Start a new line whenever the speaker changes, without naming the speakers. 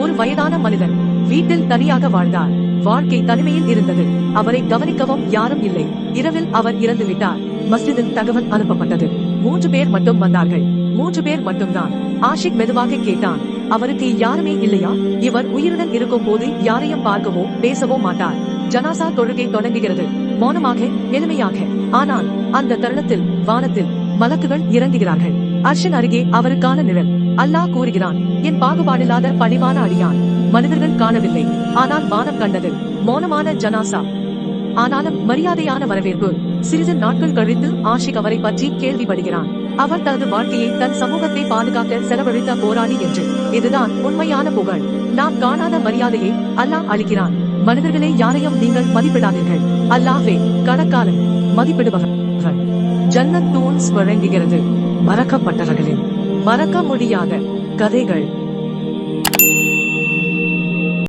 ஒரு வயதான மனிதன் வீட்டில் தனியாக வாழ்ந்தார். வாழ்க்கை தனிமையில் இருந்தது. அவரை கவனிக்கவும் யாரும் இல்லை. இரவில் அவர் இறந்து விட்டார். மஸ்ஜிதில் தகவல் அனுப்பப்பட்டது. 3 பேர் மட்டும் வந்தார்கள். 3 பேர் மட்டும்தான். ஆஷிக் மெதுவாக கேட்டான், அவருக்கு யாருமே இல்லையா? இவர் உயிருடன் இருக்கும் போது யாரையும் பார்க்கவோ பேசவோ மாட்டார். ஜனாசா தொழுகை தொடங்குகிறது. மௌனமாக, எளிமையாக. ஆனால் அந்த தருணத்தில் வானத்தில் மலக்குகள் இறங்குகிறார்கள். அர்ஷன் அருகே அவருக்கான நிழல். அல்லாஹ் கூறுகிறான், என் பாகுபாடில்லாத பணிவான அடியான். மனிதர்கள் காணவில்லை, ஆனால் வானம் கண்டது. மௌனமான ஜனாசா, ஆனாலும் மரியாதையான வரவேற்பு. சிறிது நாட்கள் கழித்து ஆஷிக் அவரை பற்றி கேள்விப்படுகிறான். அவர் தனது வாழ்க்கையை தன் சமூகத்தை பாதுகாக்க செலவழித்த போராளி என்று. இதுதான் உண்மையான புகழ். நாம் காணாத மரியாதையை அல்லாஹ் அளிக்கிறான். மனிதர்களே, யாரையும் நீங்கள் மதிப்பிடாதீர்கள். அல்லாஹ்வே கணக்காளன், மதிப்பிடுபவர்கள். ஜன்னத் தூண்ஸ் வழங்குகிறது மறக்கப்பட்டவர்களின் மறக்க முடியாத கதைகள்.